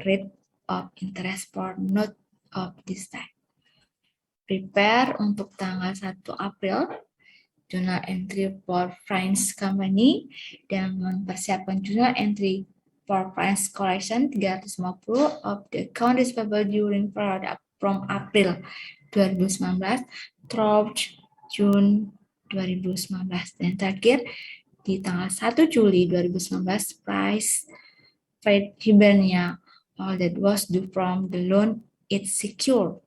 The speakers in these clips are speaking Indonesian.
rate of interest for note of this type. Prepare untuk tanggal 1 April, journal entry for French company, dan mempersiapkan journal entry for French collection 350 of the account receivable during period from April 2019 through June 2019. Dan terakhir, di tanggal 1 Juli 2019, price payment-nya all that was due from the loan is secure.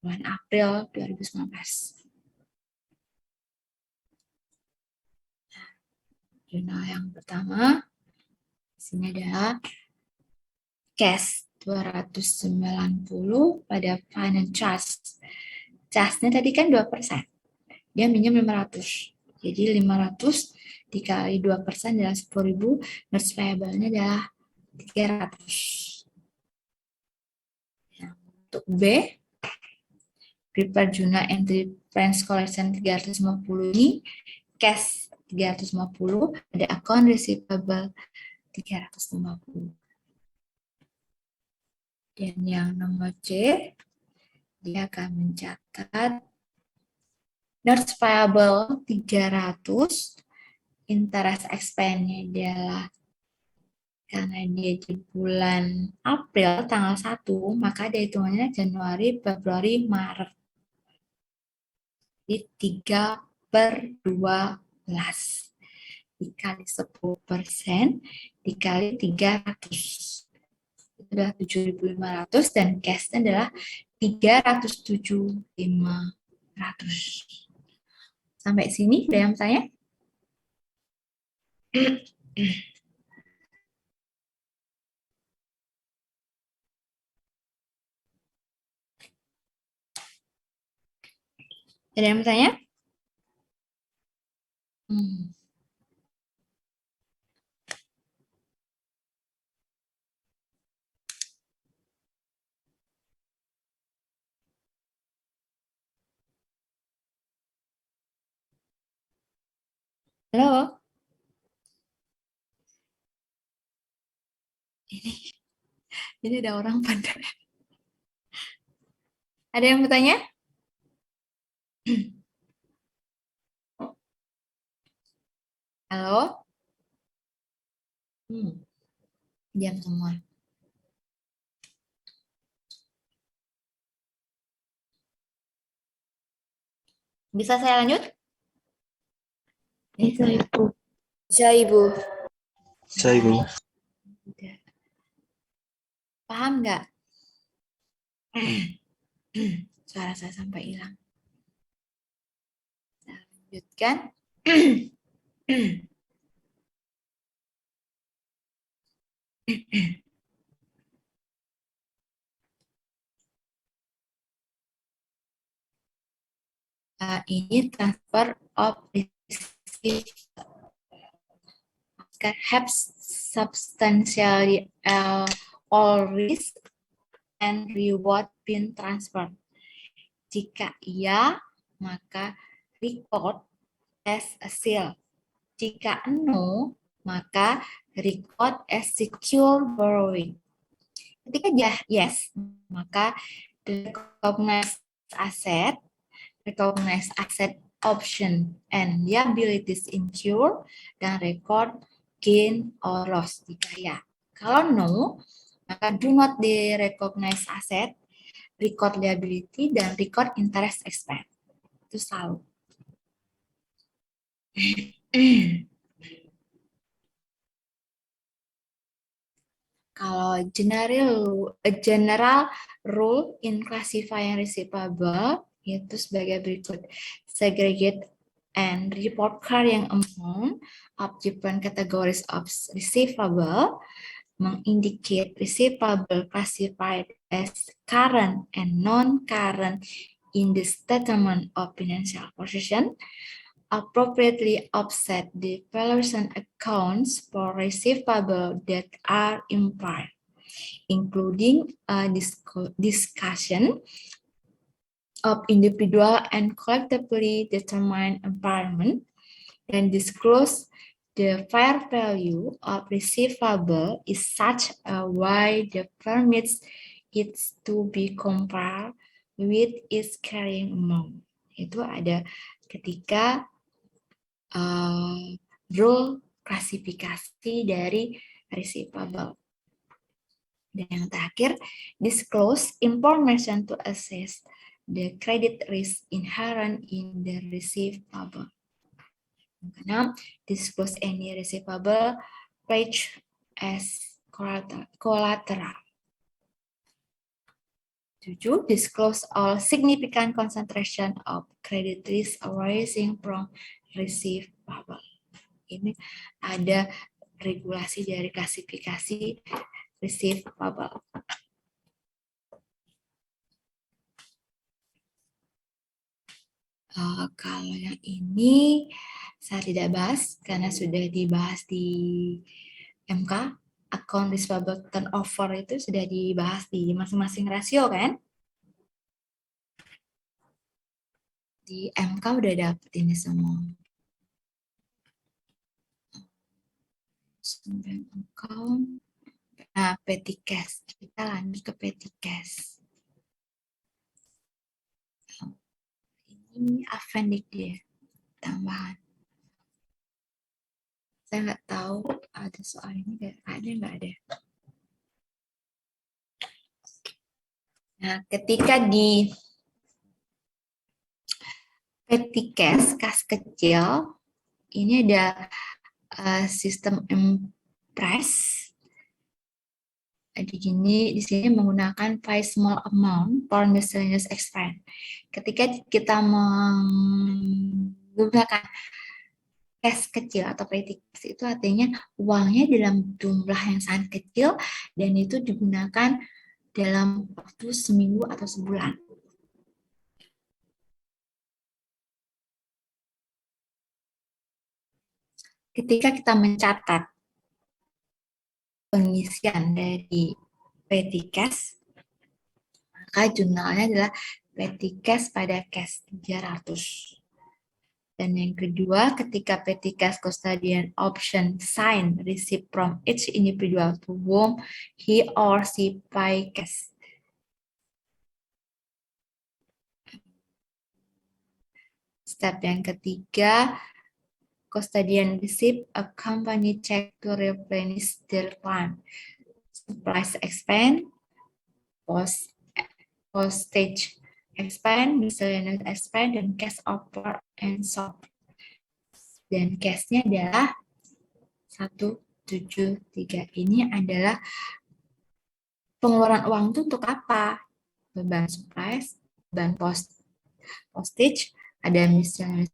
Bulan April 2019. Jurnal yang pertama, isinya adalah cash 290 pada finance charge. Charge-nya tadi kan 2%. Dia minjem 500. Jadi 500 dikali 2% adalah 10.000. Notes payable-nya adalah 300. Untuk B, prepare journal entry French collection 350 ini, cash 350, ada account receivable 350. Dan yang nomor C, dia akan mencatat notes payable 300, interest expense-nya adalah karena dia di bulan April tanggal 1, maka dia hitungannya Januari, Februari, Maret. Jadi 3/12 dikali 10% dikali 300. Itu adalah 7.500 dan cash-nya adalah 307.500. Sampai sini ada yang tanya? Ada yang bertanya? Halo? Ini ada orang pada. Ada yang bertanya? Halo? Diam semua. Bisa saya lanjut? Bisa, Ibu. Bisa, Ibu. Bisa, Ibu. Paham nggak? Suara saya sampai hilang. Nah, lanjutkan. Ini transfer of receipt have substantially all risk and reward been transferred. Jika iya, maka record as a sale. Jika no, maka record as secure borrowing. Ketika yes, maka recognize asset option and liabilities incur, dan record gain or loss jika ya. Kalau no, maka do not recognize asset, record liability, dan record interest expense. Itu selalu. Kalau general rule in classifying receivable itu sebagai berikut: segregate and report carrying amount of different categories of receivable, mengindicate receivable classified as current and non-current in the statement of financial position, appropriately offset the valuation accounts for receivable that are impaired, including a discussion of individual and collectively determined impairment, and disclose The fair value of receivable is such a way that permits it to be compared with its carrying amount. Itu ada ketika rule klasifikasi dari receivable. Dan yang terakhir, disclose information to assess the credit risk inherent in the receivable. Yang keenam, disclose any receivable pledge as collateral. 7. Disclose all significant concentration of credit risk arising from receivable. Ini ada regulasi dari klasifikasi receivable. Kalau yang ini saya tidak bahas karena sudah dibahas di MK. Account receivable turnover itu sudah dibahas di masing-masing rasio kan? Di MK udah dapet ini semua. Account. Nah, petty cash. Kita lanjut ke petty cash. Ini appendix dia, tambahan. Saya nggak tahu ada soal ini nggak ada. Nah, ketika di petty cash, kas kecil, ini ada sistem impress. Di sini menggunakan pay small amount for miscellaneous expense. Ketika kita menggunakan cash kecil atau petty cash itu artinya uangnya dalam jumlah yang sangat kecil dan itu digunakan dalam waktu seminggu atau sebulan. Ketika kita mencatat pengisian dari petty cash, maka jurnalnya adalah petty cash pada cash 300. Dan yang kedua, ketika petty cash custodian option sign receipt from each individual to whom he or she pay cash. Step yang ketiga, custodian receive a company check to replenish their fund. Supplies expense, postage expense, miscellaneous expense, dan cash offer and sold. Dan cash-nya adalah 173. Ini adalah pengeluaran uang itu untuk apa? Beban supplies, beban postage, ada miscellaneous.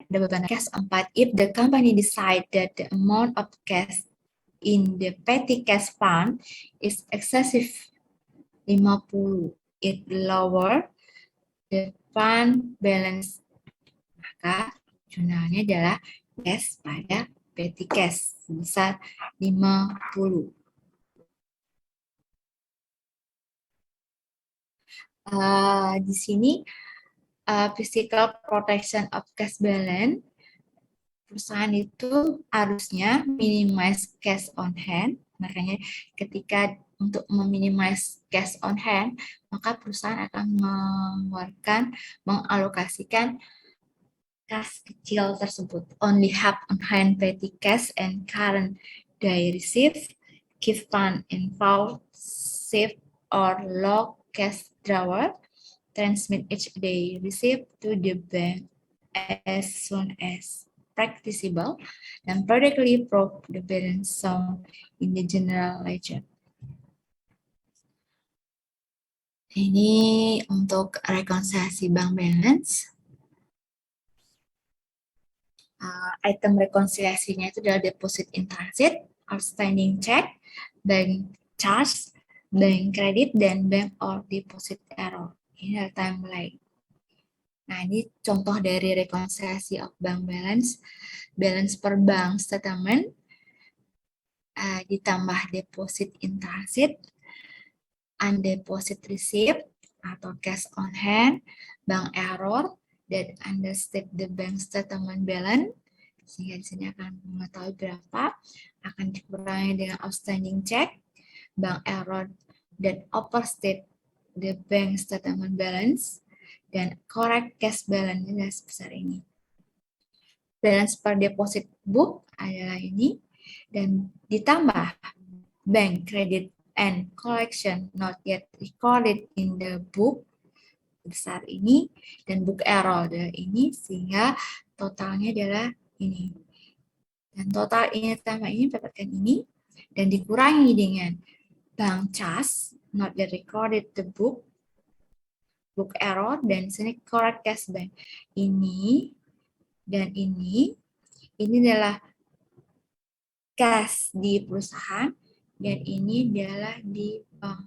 Ada beban cash 4. If the company decide that the amount of cash in the petty cash fund is excessive 50, it lower the fund balance. Maka jurnalnya adalah cash pada petty cash sebesar 50. Di sini physical protection of cash balance, perusahaan itu harusnya minimize cash on hand. Makanya ketika untuk meminimize cash on hand, maka perusahaan akan mengalokasikan cash kecil tersebut. Only have on hand petty cash and current they receive, keep fund in vault, safe or low cash drawer, transmit each day receipt to the bank as soon as practicable, and periodically prove the balance shown in the general ledger. Ini untuk rekonsiliasi bank balance. Item rekonsiliasinya itu adalah deposit in transit, outstanding check, bank charge, bank credit, dan bank or deposit error. Ini adalah timeline. Nah, ini contoh dari rekonsiliasi of bank balance. Balance per bank statement, ditambah deposit in transit, undeposit receipt atau cash on hand, bank error, that understate the bank statement balance, sehingga di sini akan mengetahui berapa, akan dikurangi dengan outstanding check, bank error that overstate the bank statement balance, dan correct cash balance adalah sebesar ini. Balance per deposit book adalah ini, dan ditambah bank credit and collection not yet recorded in the book besar ini, dan book error adalah ini, sehingga totalnya adalah ini. Dan total ini tambah ini dapatkan ini, dan dikurangi dengan bank charge not yet recorded the book error, dan sini correct cash bank. Ini dan ini adalah cash di perusahaan, dan ini adalah di bank.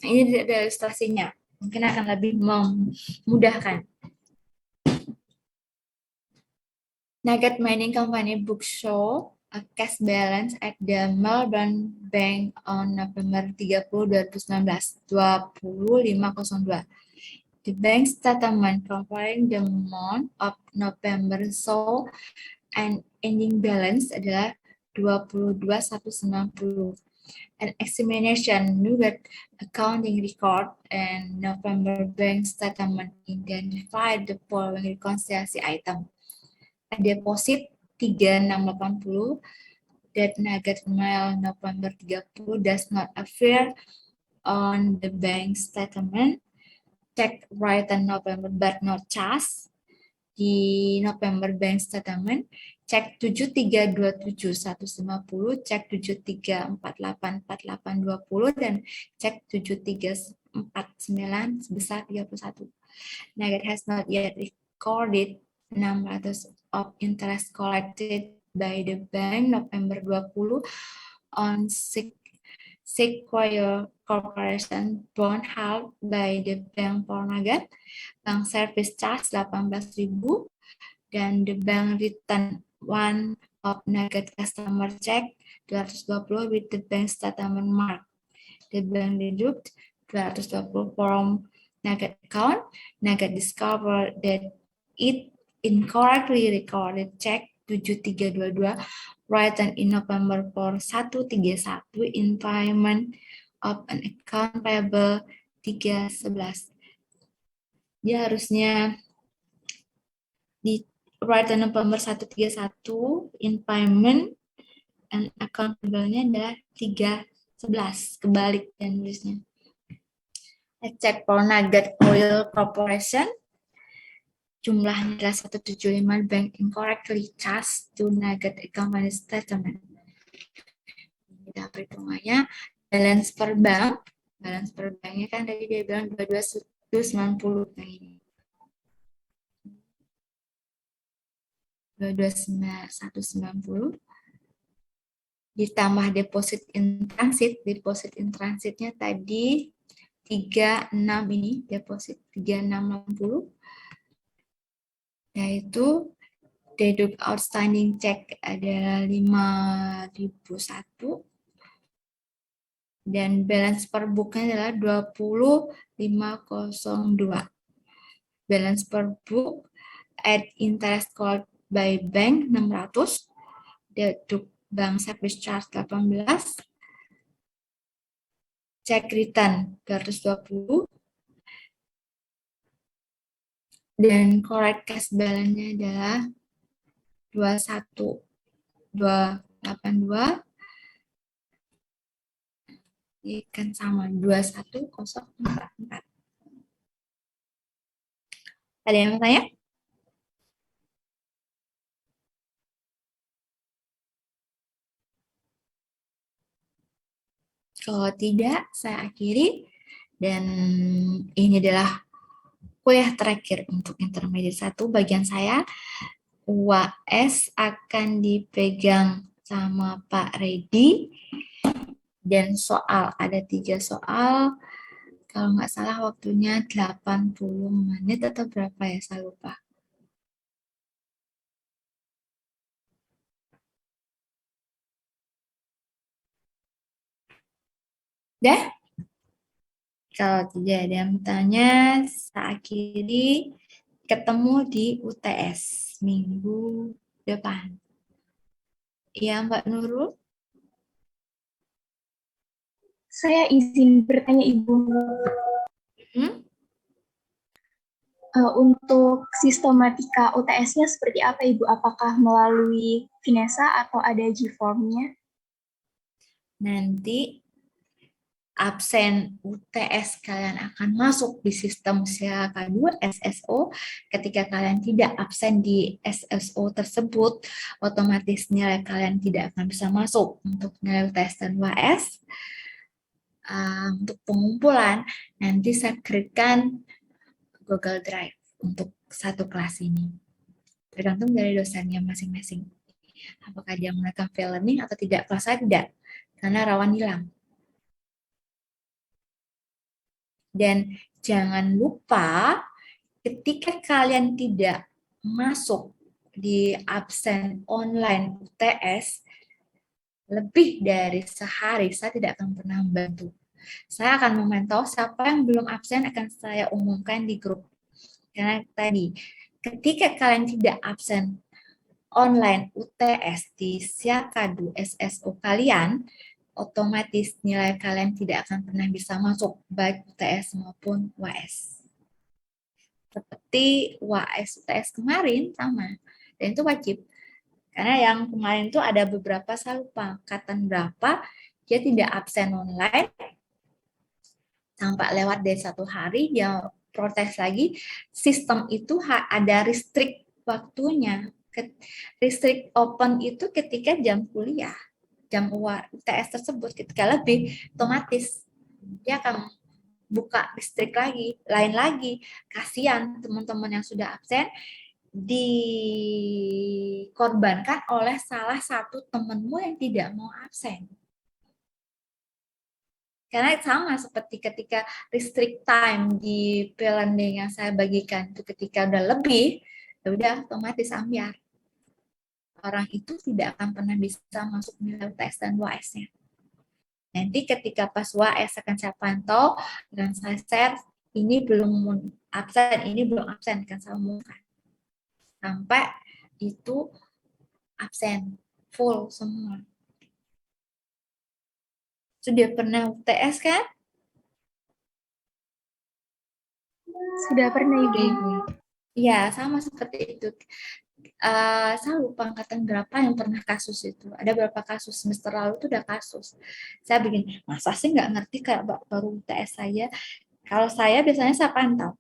Ini ada ilustrasinya, mungkin akan lebih memudahkan. Nugget Mining Company book show a cash balance at the Melbourne Bank on November 30, 2019, 2502. The bank statement covering the month of November show and ending balance adalah 22.190. An examination Nugget accounting record and November bank statement identified the following reconciliation item. A deposit 3680 that Nugget mail November 30 does not appear on the bank statement. Check written November but not charged di November bank statement. Cek 7327.150, cek 73484820, dan cek 7349 sebesar 31. Nugget has not yet recorded 600 of interest collected by the bank November 20 on Sequoia Corporation bond held by the bank for Nugget. Bank service charge 18.000, dan the bank return one of Nugget customer check 220 with the bank statement mark. The bank deduct 220 from Nugget account. Nugget discovered that it incorrectly recorded check 7322 written in November for 131 in payment of an account payable 311. Dia harusnya di written November 131 in payment and account payable-nya adalah 311, kebalik dan nulisnya. Check for Nugget Oil Corporation, jumlahnya adalah 175, bank incorrectly charged to Nugget company statement. Ini perhitungannya. Balance per bank, balance per banknya kan tadi dia bilang 22.190 yang ini. 22.190 ditambah deposit in transitnya tadi 36 ini, deposit 3660, yaitu deduct outstanding check adalah 5.001, dan balance per booknya adalah 20.502. Balance per book add interest called by bank 600, deduct bank service charge 18, check return 220, dan correct cash balance-nya adalah 21.282, ini kan sama 21.044. Ada yang mau tanya? Kalau tidak, saya akhiri. Dan ini adalah kuliah terakhir untuk intermediate 1 bagian saya. UAS akan dipegang sama Pak Redi. Dan soal, ada 3 soal. Kalau nggak salah waktunya 80 menit atau berapa ya, saya lupa. Dah? Kalau tidak ada yang bertanya, saya akhiri, ketemu di UTS minggu depan. Iya, Mbak Nurul? Saya izin bertanya Ibu. Hmm? Untuk sistematika UTS-nya seperti apa Ibu? Apakah melalui Finesa atau ada G-form-nya? Nanti absen UTS kalian akan masuk di sistem Siaga 2 SSO. Ketika kalian tidak absen di SSO tersebut, otomatis nilai kalian tidak akan bisa masuk untuk nilai UTS dan UAS. Untuk pengumpulan, nanti saya create-kan Google Drive untuk satu kelas ini. Tergantung dari dosennya masing-masing. Apakah dia menggunakan file learning atau tidak? Kalau saya tidak, karena rawan hilang. Dan jangan lupa ketika kalian tidak masuk di absen online UTS lebih dari sehari, saya tidak akan pernah membantu. Saya akan memantau siapa yang belum absen akan saya umumkan di grup. Karena tadi, ketika kalian tidak absen online UTS di Siakadu SSO kalian, otomatis nilai kalian tidak akan pernah bisa masuk baik UTS maupun UAS. Seperti UAS UTS kemarin sama, dan itu wajib. Karena yang kemarin itu ada beberapa, saya lupa angkatan berapa, dia tidak absen online, sampai lewat dari 1 hari, dia protes lagi, sistem itu ada restrict waktunya. Restrict open itu ketika jam kuliah, jam UTS tersebut, ketika lebih, otomatis dia akan buka restrict lagi, lain lagi. Kasihan teman-teman yang sudah absen, dikorbankan oleh salah satu temanmu yang tidak mau absen. Karena sama seperti ketika restrict time di planning yang saya bagikan itu, ketika udah lebih, ya udah otomatis ambiar. Orang itu tidak akan pernah bisa masuk nilai UTS dan UAS-nya. Nanti ketika pas UAS akan saya pantau dan saya share, ini belum absen, ini belum absen, kan saya umumkan. Sampai itu absen, full semua. Sudah pernah UTS kan? Sudah pernah Ibu. Ya, sama seperti itu. Saya lupa angkatan berapa yang pernah kasus itu. Ada berapa kasus, semester lalu itu udah kasus. Saya bikin, masa sih nggak ngerti kayak baru UTS saya. Kalau saya biasanya saya pantau.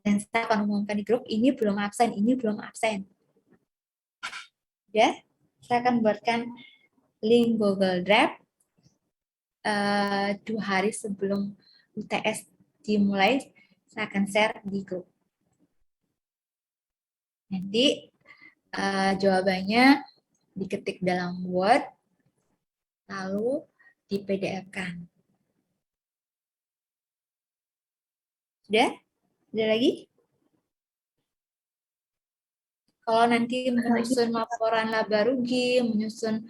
Dan saya akan umumkan di grup, ini belum absen, ini belum absen. Ya, saya akan buatkan link Google Drive 2 hari sebelum UTS dimulai, saya akan share di grup. Nanti jawabannya diketik dalam Word, lalu di PDF-kan. Sudah? Ada lagi? Kalau nanti menyusun laporan laba rugi, menyusun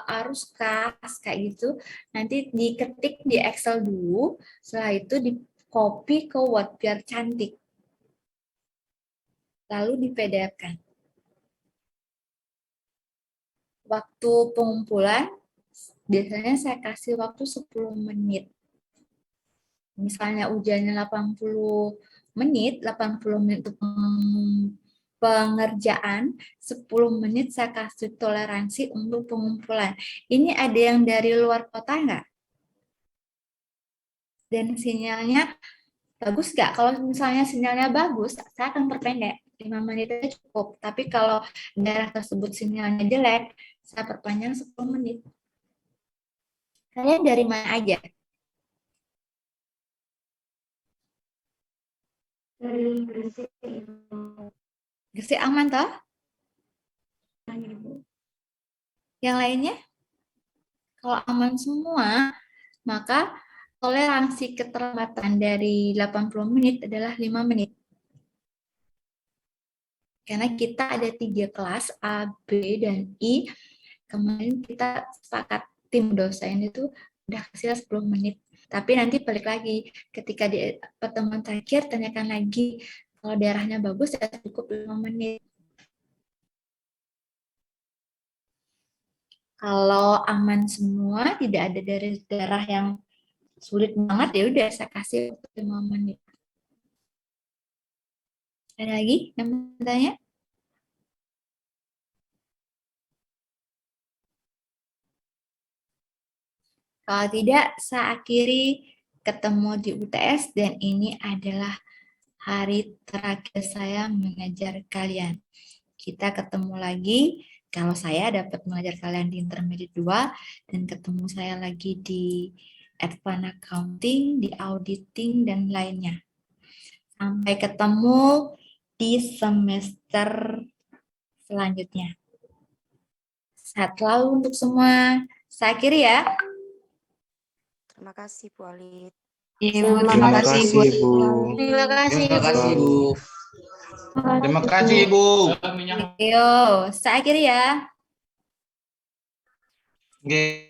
arus kas, kayak gitu, nanti diketik di Excel dulu, setelah itu di copy ke Word biar cantik. Lalu di PDF-kan. Waktu pengumpulan, biasanya saya kasih waktu 10 menit. Misalnya ujiannya 80 menit, 80 menit untuk pengerjaan, 10 menit saya kasih toleransi untuk pengumpulan. Ini ada yang dari luar kota nggak? Dan sinyalnya bagus nggak? Kalau misalnya sinyalnya bagus, saya akan perpendek. 5 menit itu cukup. Tapi kalau daerah tersebut sinyalnya jelek, saya perpanjang 10 menit. Kalian dari mana aja? Dari Gresik. Gresik aman toh? Yang lainnya? Kalau aman semua, maka toleransi keterlambatan dari 80 menit adalah 5 menit. Karena kita ada 3 kelas, A, B, dan I. Kemarin kita sepakat tim dosen itu udah kasih 10 menit. Tapi nanti balik lagi, ketika di pertemuan terakhir, tanyakan lagi, kalau daerahnya bagus ya cukup 5 menit. Kalau aman semua, tidak ada dari daerah yang sulit banget, ya udah saya kasih waktu 5 menit. Ada lagi yang mau bertanya? Kalau tidak, saya akhiri ketemu di UTS dan ini adalah hari terakhir saya mengajar kalian. Kita ketemu lagi kalau saya dapat mengajar kalian di Intermediate 2 dan ketemu saya lagi di Advanced Accounting, di Auditing, dan lainnya. Sampai ketemu di semester selanjutnya. Sehat selalu untuk semua. Saya akhiri ya. Terima kasih Bu Alit. Terima kasih, Bu. Terima kasih. Terima kasih, Bu. Terima kasih, Bu. Yo, saya akhiri ya. Oke.